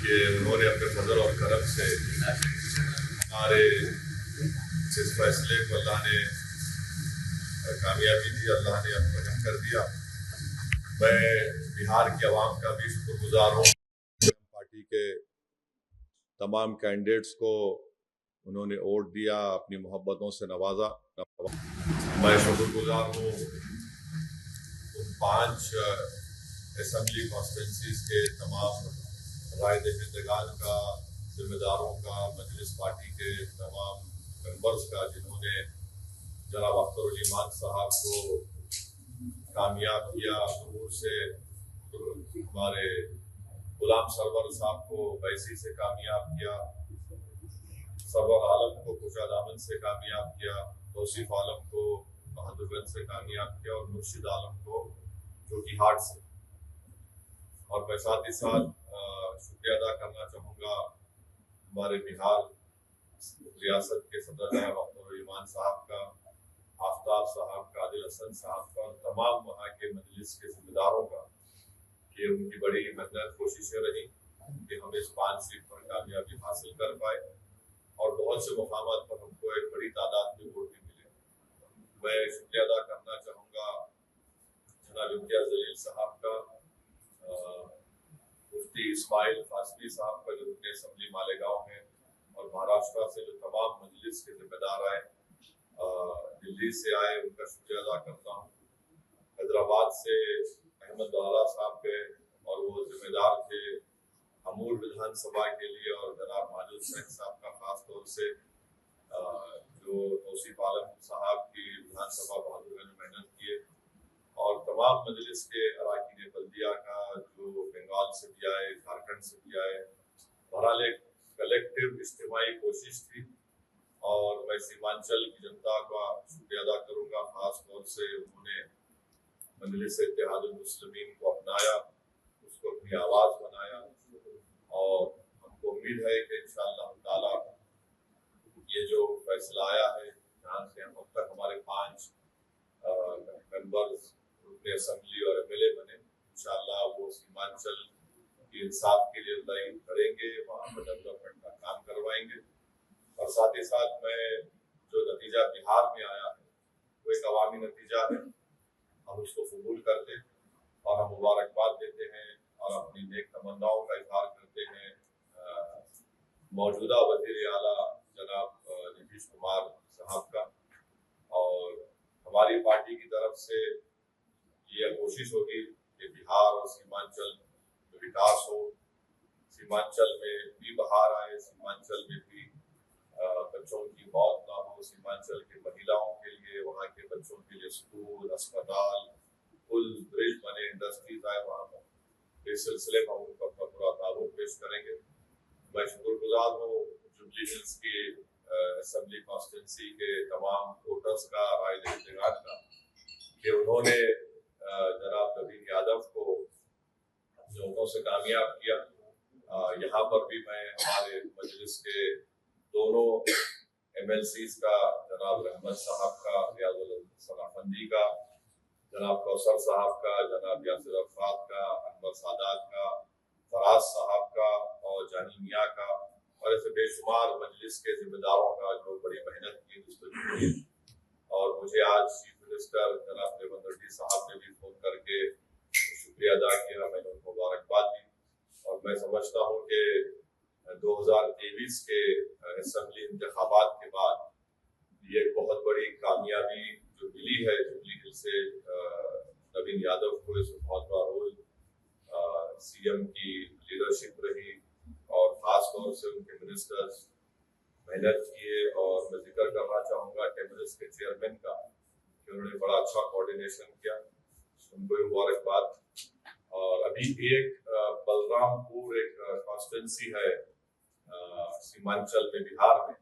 कि उन्होंने अपने फजल और करम से हमारे इस फैसले को अल्लाह ने कामयाबी दी, अल्लाह ने अपना कर दिया। मैं बिहार की आवाम का भी शुक्रगुजार हूँ। पार्टी के तमाम कैंडिडेट्स को उन्होंने वोट दिया, अपनी मोहब्बतों से नवाजा। मैं शुक्रगुजार हूँ उन 5 असेंबली कॉन्स्टिट्यूंसीज के तमाम राय दहिंदगान का, जिम्मेदारों का, मजलिस पार्टी के तमाम मेंबर्स का, जिन्होंने जनाब अख्तर ईमान साहब को कामयाब किया। दूर से हमारे गुलाम सरवर साहब को वैसी से कामयाब किया, सरवर आलम को खुशाद आमन से कामयाब किया, तौसीफ आलम को बहादुरगंज से कामयाब किया और मुर्शिद आलम को जोकीहाट से। और मैं साथ ही साथ शुक्रिया अदा करना चाहूँगा हमारे बिहार रियासत के सदर जनाब अख्तर ईमान साहब का, आफ्ताब साहब का, आदिल हसन साहब का और तमाम वहाँ के मजलिस के जिम्मेदारों का, कि उनकी बड़ी मेहनत कोशिशें रही कि हम इस 5 सीट पर कामयाबी हासिल कर पाए और बहुत से मुकामात पर हमको एक बड़ी तादाद में वोट भी मिले। मैं शुक्रिया अदा करना चाहूँगा जनाब इम्तियाज जलील साहब का, मुफ्ती इस्माइल फासली साहब का, जो उनके असम्बली मालेगांव हैं, और महाराष्ट्र से जो तमाम मजलिस के जिम्मेदार आए, दिल्ली से आए, उनका शुक्रिया अदा करता हूँ। हैदराबाद से अहमद दलाला साहब के, और वो जिम्मेदार थे अमूर विधानसभा के लिए, और जनाब माजिद शेख साहब का खास तौर से जो तौसीफ आलम साहब की विधानसभा बहादुरगंज में मेहनत किए, और तमाम मजलिस के अराकीन बल्दिया का, जो बंगाल से भी आए, झारखंड से भी आए। बहरहाल एक कलेक्टिव इज्तिमाई कोशिश थी, और मैं सीमांचल की जनता का शुक्रिया अदा करूंगा। खास तौर से उन्होंने मजलिस इत्तेहादुल मुस्लिमीन को अपनाया, उसको अपनी आवाज बनाया, और हमको उम्मीद है कि इंशाअल्लाह ताला ये जो फैसला आया है, जहाँ से हम अब तक हमारे 5 मेंबर्स रुकने असेंबली और एमएलए बने, इंशाअल्लाह वो सीमांचल की इंसाफ के लिए लड़ाई करेंगे, वहाँ पर डेवलपमेंट का काम करवाएंगे। और साथ ही साथ मैं जो नतीजा बिहार में आया है वो एक अवामी नतीजा है, हम उसको कबूल करते और हम मुबारकबाद देते हैं और अपनी नेक तमन्नाओं का इजहार करते हैं मौजूदा वज़ीर आला जनाब नीतीश कुमार साहब का। और हमारी पार्टी की तरफ से ये कोशिश होगी कि बिहार और सीमांचल में विकास हो, सीमांचल में भी बहार आए, सीमांचल में भी बच्चों की मौत ना हो, सीमांचल की महिलाओं के लिए, वहाँ के बच्चों के लिए स्कूल, अस्पताल, पुल, ब्रिज बने, इंडस्ट्रीज आए वहाँ पर। इस सिलसिले में हम उनको अपना पूरा तारुफ पेश करेंगे। मैं शुक्रगुजार हूँ जुबली हिल्स की असेंबली कॉन्स्टिट्यूंसी के तमाम वोटर्स का, राय दहिंदगान का, कि उन्होंने जनाब नवीन यादव को अपने वोटों से कामयाब किया। यहाँ पर भी मैं हमारे मजलिस के दोनों MLCs का, जनाब रहमत साहब का, रियाजुल सनाफंदी का, जनाब कौसर साहब का, जनाब यासिर अरफात का, अनवर सादात का, फराज साहब का और जानी मियाँ का, और ऐसे बेशुमार मजलिस के जिम्मेदारों का जो बड़ी मेहनत की उसको। और मुझे आज चीफ मिनिस्टर जनाब रेवंत रेड्डी साहब ने भी फोन करके शुक्रिया अदा किया, मैंने उनको मुबारकबाद दी। और मैं समझता हूँ कि 2023 के असेंबली इंतखाबात के बाद ये बहुत बड़ी कामयाबी जो मिली है जुबली हिल से नवीन यादव को, इसमें बहुत बड़ा रोल CM की लीडरशिप रही, और खास तौर से उनके मिनिस्टर्स मेहनत किए। और मैं जिक्र करना चाहूँगा टेमरिस के चेयरमैन का, कि उन्होंने बड़ा अच्छा कोऑर्डिनेशन किया, उनको मुबारकबाद। और अभी एक बलरामपुर एक कॉन्स्टिट्यूंसी है सीमांचल में बिहार में,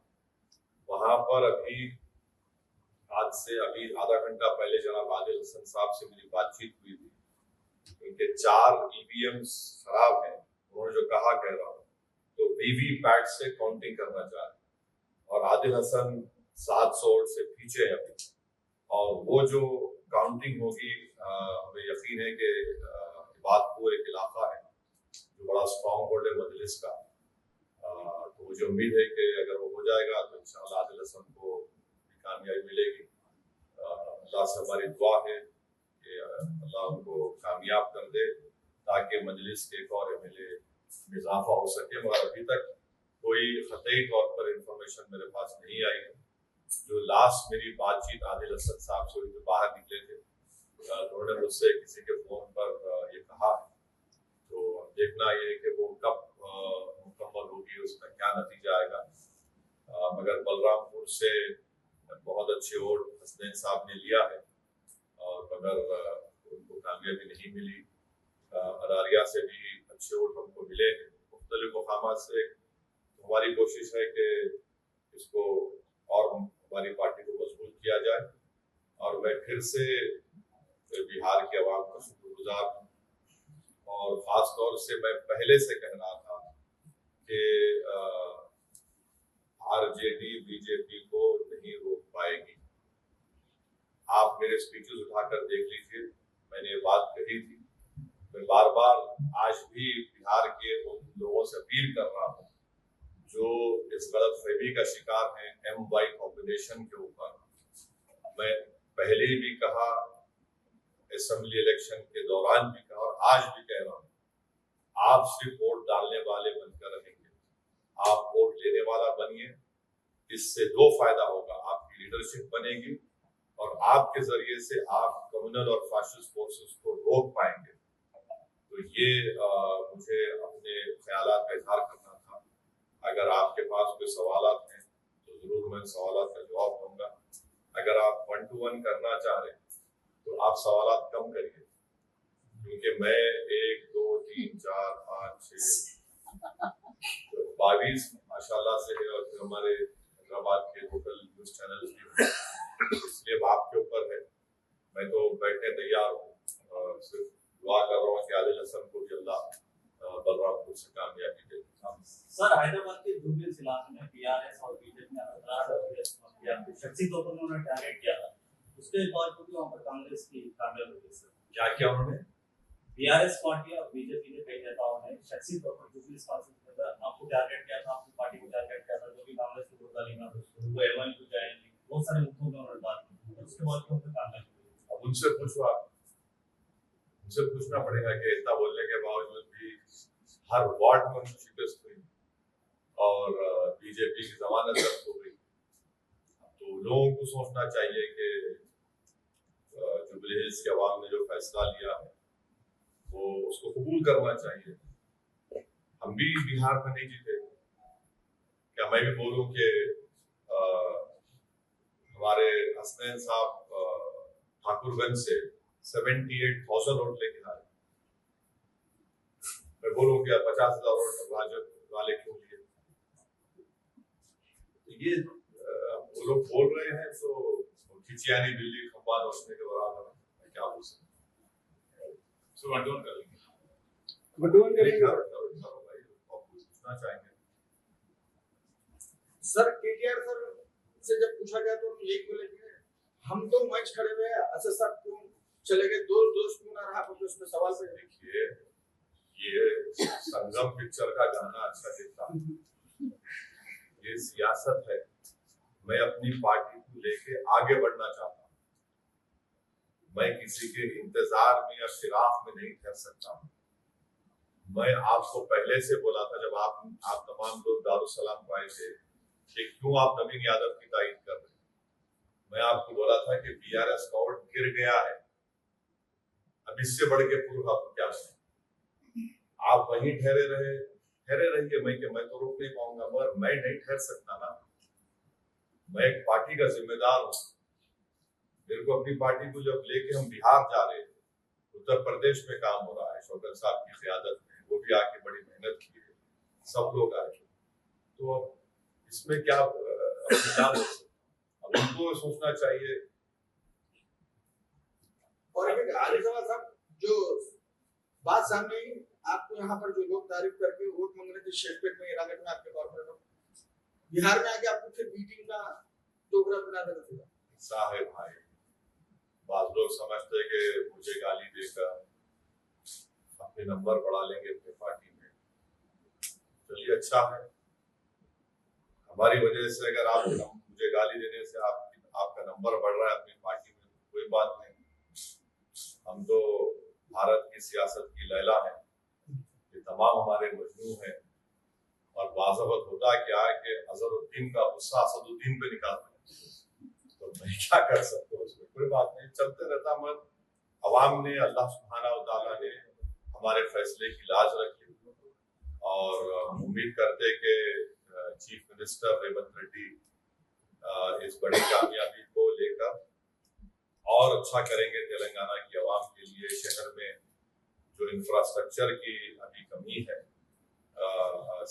वहां पर अभी आज से अभी आधा घंटा पहले जनाब आदिल हसन साहब से मेरी बातचीत हुई थी। उनके 4 EVMs खराब हैं, उन्होंने जो कहा कह रहा हूँ, तो VVPAT से काउंटिंग करना चाह रहे, और आदिल हसन 700 वोट से पीछे है अभी। और वो जो काउंटिंग होगी, हमें यकीन है कि बातपुर एक इलाका है जो बड़ा स्ट्रॉन्ग होल्ड है मजलिस मजलिस का। तो मुझे उम्मीद है कि अगर वो हो जाएगा तो इंशाअल्लाह आदिल हसन को कामयाबी मिलेगी। अल्लाह से हमारी दुआ है कि अल्लाह उनको कामयाब कर दे ताकि मजलिस के एक और MLA में इजाफा हो सके। मगर अभी तक कोई क़तई तौर पर इंफॉर्मेशन मेरे पास नहीं आई है। जो लास्ट मेरी बातचीत आदिल हसन साहब से हुई, बाहर निकले थे, उन्होंने मुझसे किसी के फोन पर ये कहा। तो देखना ये है कि वो कब मुकम्मल होगी, उसका क्या नतीजा आएगा। मगर बलरामपुर से बहुत अच्छे वोट हसनैन साहब ने लिया है और मगर उनको कामयाबी नहीं मिली। अरारिया से भी अच्छे वोट हमको मिले हैं मुख्तलिफ मकामात से। तो हमारी कोशिश है कि इसको और हमारी पार्टी को मजबूत किया जाए। और मैं फिर से बिहार के अवाम का शुक्रगुजार हूँ और ख़ास तौर से मैं पहले से कह रहा था कि RJD BJP को नहीं रोक पाएगी। आप मेरे स्पीचेस उठाकर देख लीजिए, मैंने ये बात कही थी। मैं बार बार आज भी बिहार के उन लोगों से अपील कर रहा हूँ जो इस गलतफहमी का शिकार है MY कॉम्बिनेशन के ऊपर। मैं पहले भी कहा, असेंबली इलेक्शन के दौरान भी कहा और आज भी कह रहा हूँ, आप सिर्फ वोट डालने वाले बनकर रहेंगे, आप वोट लेने वाला बनिए। इससे दो फायदा होगा, आपकी लीडरशिप बनेगी और आपके जरिए से आप कम्युनल और फाशिस्ट फोर्सेस को रोक पाएंगे। तो ये मुझे अपने ख्यालात का इजहार करना था। अगर आपके पास कोई सवालात हैं तो जरूर मैं सवालात का जवाब दूंगा। अगर आप 1-to-1 करना चाह रहे हैं तो आप सवालात कम करिए, क्योंकि मैं 1, 2, 3, 4, 5, 6, 22 माशाल्लाह से है और फिर हमारे हैदराबाद के लोकल न्यूज चैनल भी, इसलिए आपके ऊपर है। मैं तो बैठने तैयार हूँ, सिर्फ दुआ कर रहा हूँ कि आदिल हसन को भी अल्लाह बलरामपुर से कामयाबी दे। सर, हैदराबाद के जुबली इलाके में BRS और BJP ने शख्सी तौर पर उन्होंने टारगेट किया था, उसके बाद भी वहाँ पर कांग्रेस की कामयाबी हुई। सर क्या किया उन्होंने? BRS पार्टी और BJP के कई नेताओं ने शख्सी तौर पर जुबली आपको टारगेट किया था, आपकी पार्टी को टारगेट किया था, जो भी कांग्रेस की वोट ना वो एवं को जाएंगे, बहुत सारे मुद्दों में उन्होंने बात की। उसके बाद क्यों कामयाबी हुई? अब उनसे पूछो, उनसे पूछना पड़ेगा कि इतना बोलने के बावजूद भी हर वार्ड में उनकी शिकस्त हुई और BJP की जमानत रद्द हो गई। तो लोगों को सोचना चाहिए कि जुबली हिल्स के अवाम ने जो फैसला लिया है वो उसको कबूल करना चाहिए। हम भी बिहार में नहीं जीते, क्या मैं भी बोलूं कि हमारे हसनैन साहब ठाकुरगंज से 78,000 वोट लेके आए। मैं बोलूं कि 50,000 वोट भाजपा वाले क्यों लिए? ये वो लोग बोल रहे हैं तो खिचियानी बिल्ली खंबा नोचने के बराबर है, मैं क्या बोल सकता हूँ। सो गठबंधन कर लेंगे, गठबंधन करेंगे भाई, और पूछना चाहेंगे। सर KTR सर से जब पूछा गया तो यही बोले कि हम तो मैच खड़े हुए हैं, असद साहब क्यों चले गए, दोस्त क्यों ना रहा, तो उसमें सवाल पे देखिए, ये संगम पिक्चर का गाना अच्छा दिखता है, ये सियासत है। मैं अपनी पार्टी को लेके आगे बढ़ना चाहता हूँ, मैं किसी के इंतजार में या फिराक में नहीं ठहर सकता हूँ। मैं आपको पहले से बोला था जब आप तमाम लोग दारुसलाम को आए थे कि क्यों आप नवीन यादव की तारीफ कर रहे हैं। मैं आपको बोला था कि BRS का वोट गिर गया है, अब इससे बढ़ के पूर्व आप क्या करें? आप वहीं ठहरे रहिए, मैं तो रोक नहीं पाऊंगा, मगर मैं नहीं ठहर सकता ना। मैं एक पार्टी का जिम्मेदार हूँ। मेरे को अपनी पार्टी को जब लेके हम बिहार जा रहे थे, उत्तर प्रदेश में काम हो रहा है शौकत साहब की क़यादत में, वो भी आके बड़ी मेहनत की है, सब लोग आए, तो इसमें क्या अब उनको सोचना चाहिए। और अभी आदिल साहब जो बात सामने आई, आपको यहाँ पर जो लोग तारीफ करके वोट मांग रहे थे शेखपेट में, रागट में, आपके तौर पर बिहार में आके आपको फिर बीटिंग का टोकरा बना देगा। साहब भाई, बाद लोग समझते हैं कि मुझे गाली देकर अपने नंबर बढ़ा लेंगे अपनी पार्टी में। अच्छा है। हमारी वजह से अगर आप मुझे गाली देने से आपका नंबर बढ़ रहा है अपनी पार्टी में, कोई बात नहीं। हम तो भारत की सियासत की लैला है, ये तमाम हमारे मजनू हैं। और बाज़ाबत होता क्या है कि अजहरुद्दीन का गुस्सा असदुद्दीन पे निकालता है, तो मैं क्या कर सकता हूँ उसमें, कोई बात नहीं, चलते रहता। मगर अवाम ने, अल्लाह सुब्हानहू व तआला ने हमारे फैसले की लाज रखी और उम्मीद करते कि चीफ मिनिस्टर रेवंत रेड्डी इस बड़ी कामयाबी को लेकर और अच्छा करेंगे तेलंगाना की आवाम के लिए। शहर में जो इंफ्रास्ट्रक्चर की अभी कमी है,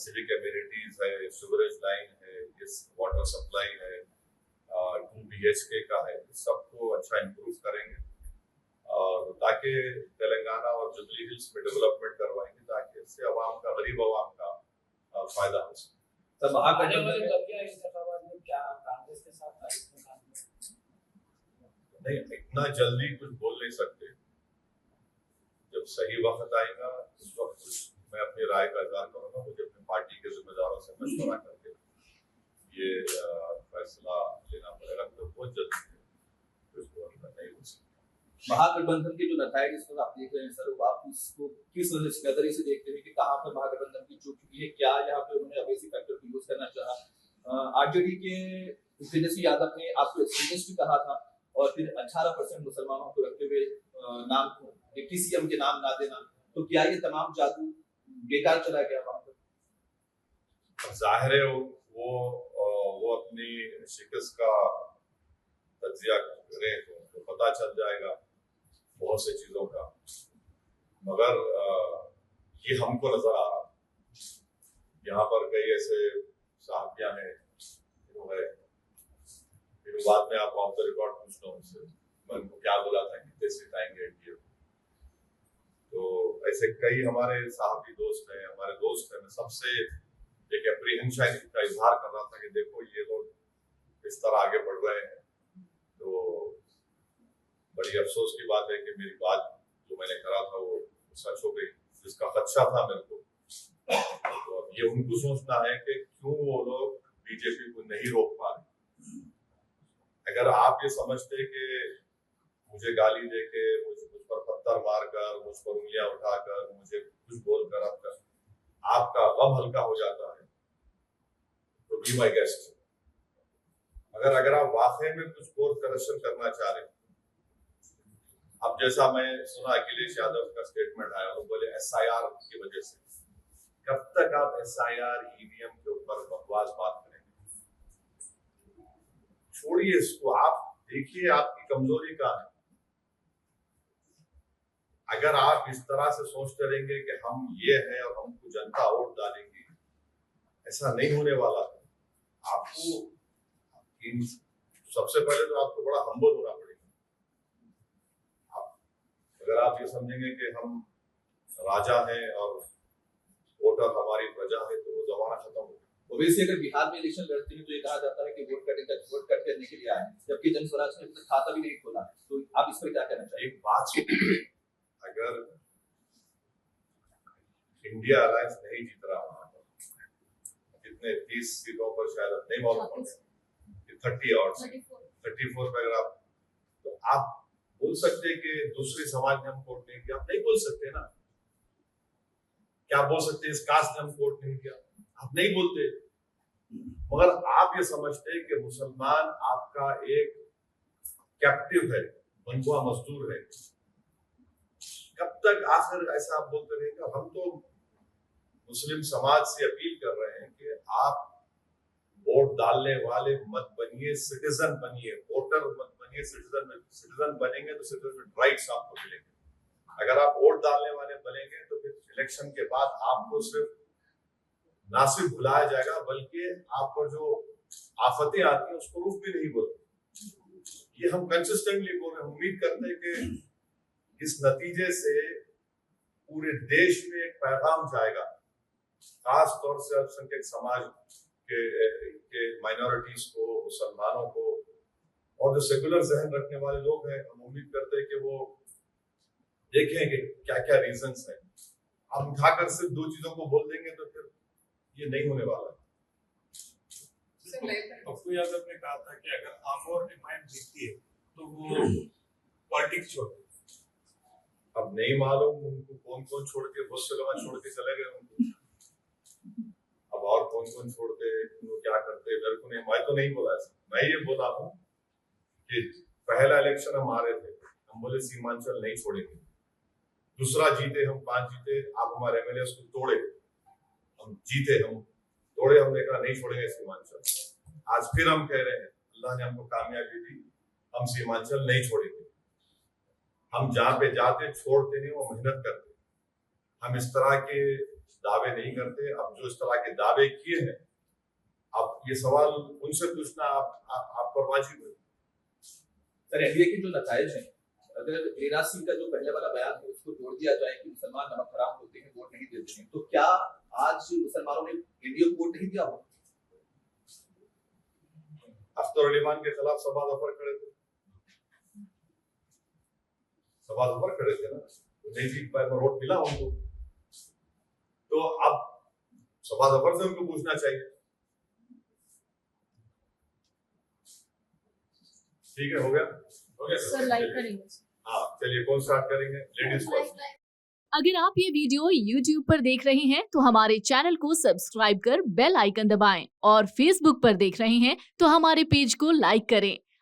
सिविक एमिनिटीज है, सीवरेज लाइन है, इस वाटर सप्लाई है, 2 BHK का है, सबको अच्छा इम्प्रूव करेंगे और ताकि तेलंगाना और जुबली हिल्स में डेवलपमेंट करवाएंगे ताकि इससे अवाम का, गरीब अवाम का फायदा हो सके। तो महागठबंधन क्या कांग्रेस के साथ नहीं, इतना जल्दी कुछ बोल नहीं सकते। जब सही वक्त आएगा उस वक्त मैं अपनी राय का इज़हार करूंगा। मुझे अपनी पार्टी के जिम्मेदारों से मशवरा करके ये फैसला लेना पड़ेगा, तो बहुत जल्दी नहीं हो सकता। महागठबंधन के जो नतज इस वक्त आप देख रहे हैं सर, आप इसको किस नजरिए से देखते हैं कि कहाँ पर महागठबंधन की चूक हुई है? क्या यहाँ पे उन्होंने अवेसी फैक्टर को यूज करना चाहा? आरजेडी के तेजस्वी यादव ने आपको एक्सट्रीमिस्ट भी कहा था और फिर 18% मुसलमानों को रखते हुए नाम डिप्टी सीएम के नाम ना देना, तो क्या ये तमाम जादू बेकार चला गया वहां पर? जाहिर है वो अपनी शिकस्त का तज्जिया करें तो पता चल जाएगा बहुत से चीजों का, मगर ये हमको नजर आ रहा है। यहाँ पर कई ऐसे साहबियां हैं जो है, फिर बाद में आप ऑफ द रिकॉर्ड पूछ लो उनसे मैं उनको क्या बोला था, कितने सीट आएंगे एनडीए। तो ऐसे कई हमारे साहबी दोस्त हैं, हमारे दोस्त हैं। मैं सबसे एक एप्रीहेंशन का इजहार कर रहा था कि देखो ये लोग इस तरह आगे बढ़ रहे हैं, तो बड़ी अफसोस की बात है कि मेरी बात जो मैंने करा था वो सच हो गई, जिसका खदशा था मेरे को। तो अब ये उनको सोचना है कि क्यों वो लोग बीजेपी को नहीं रोक पा रहे। अगर आप ये समझते कि मुझे गाली देके, मुझ पर पत्थर मारकर, मुझ पर उंगलियां उठाकर, मुझे कुछ बोलकर आपका गम हल्का हो जाता है, तो बी माय गेस्ट। अगर आप वाकई में कुछ कोर्स करेक्शन करना चाह रहे, अब जैसा मैं सुना अखिलेश यादव का स्टेटमेंट आया, वो बोले SIR की वजह से। कब तक आप SIR EVM के ऊपर बकवास बात करेंगे? छोड़िए इसको, आप देखिए आपकी कमजोरी कहाँ है। अगर आप इस तरह से सोचते रहेंगे कि हम ये हैं और हमको जनता वोट डालेंगी, ऐसा नहीं होने वाला है। आपको सबसे पहले तो आपको बड़ा हम्बल होना पड़ेगा। अगर आप ये समझेंगे कि हम राजा हैं और वोटर हमारी प्रजा है, तो वो जमाना खत्म हो गया। ओवैसी अगर बिहार में इलेक्शन लड़ते हैं तो ये कहा जाता है कि वोट कट करने के लिए आए, जबकि जन स्वराज ने खाता भी नहीं खोला। तो आप इस पर क्या कहना चाहिए? एक बात सुनिए, अगर इंडिया अलायंस नहीं जीत रहा वहां पर, कितने 30 सीटों पर शायद नहीं मालूम, 30 और 34 पे अगर आप बोल सकते कि दूसरे समाज ने हम वोट नहीं दिया, आप नहीं बोल सकते ना। क्या बोल सकते इस कास्ट ने हम वोट नहीं दिया, आप नहीं बोलते। मगर आप ये समझते कि मुसलमान आपका एक कैप्टिव है, बंधुआ मजदूर है। कब तक आखिर ऐसा आप बोलते रहेंगे? हम तो मुस्लिम समाज से अपील कर रहे हैं कि आप वोट डालने वाले मत बनिए, सिटीजन बनिए। वोटर मत बनिए, सिटीजन बनेंगे तो सिटीजन राइट्स आपको मिलेंगे। अगर आप वोट डालने वाले बनेंगे तो फिर इलेक्शन के बाद आपको सिर्फ ना सिर्फ बुलाया जाएगा, बल्कि आप पर जो आफतें आती हैं उसको रूफ भी नहीं बोलते। ये हम कंसिस्टेंटली बोल रहे हैं। उम्मीद करते हैं कि इस नतीजे से पूरे देश में एक पैगाम जाएगा, खास तौर से अल्पसंख्यक समाज के माइनॉरिटीज को, मुसलमानों को, और जो सेकुलर जहन रखने वाले लोग हैं। हम उम्मीद करते हैं कि वो देखें कि क्या क्या रीजंस हैं। आप उठाकर सिर्फ दो चीजों को बोल देंगे तो फिर ये नहीं होने वाला है। पप्पू यादव ने कहा था कि अगर आमोर एमआईएम जीतती है तो वो पॉलिटिक्स छोड़ देगी। अब नहीं मालूम उनको कौन कौन छोड़ के, बहुत से लोग छोड़ के चले गए उनको। अब और कौन कौन छोड़ते, वो क्या करते, मेरे को नहीं, मैं तो नहीं बोला ऐसा। मैं ये बोला हूँ कि पहला इलेक्शन हम हारे थे, हम बोले सीमांचल नहीं छोड़ेंगे। दूसरा जीते हम, 5 जीते, आप हमारे एमएलए उसको तोड़े, हम जीते, हम तोड़े, हमने कहा नहीं छोड़ेंगे सीमांचल। आज फिर हम कह रहे हैं अल्लाह ने हमको कामयाबी दी, हम सीमांचल नहीं छोड़ेंगे। हम जहाँ पे जाते छोड़ते नहीं, वो मेहनत करते। हम इस तरह के दावे नहीं करते। अब जो इस तरह के दावे किए हैं, अब ये सवाल उनसे पूछना आप पर वाजिब है। सर एनडीए के जो नताइज हैं, अगर वीराज सिंह का जो पहले वाला बयान है उसको जोड़ दिया जाए कि मुसलमान नमक हराम होते हैं, वोट नहीं देते हैं, तो क्या आज मुसलमानों ने एनडीए को वोट नहीं दिया हो? अख्तर अली खान के खिलाफ सभा दफर खड़े थे, सभा दफर खड़े थे ना, नहीं जीत पाए, वोट मिला उनको। तो अब सभा दफर से उनको पूछना चाहिए। ठीक है, हो गया सर, लाइक करेंगे। हाँ चलिए, कौन स्टार्ट करेंगे? Ladies first. अगर आप ये वीडियो YouTube पर देख रहे हैं तो हमारे चैनल को सब्सक्राइब कर बेल आइकन दबाएं, और Facebook पर देख रहे हैं तो हमारे पेज को लाइक करें।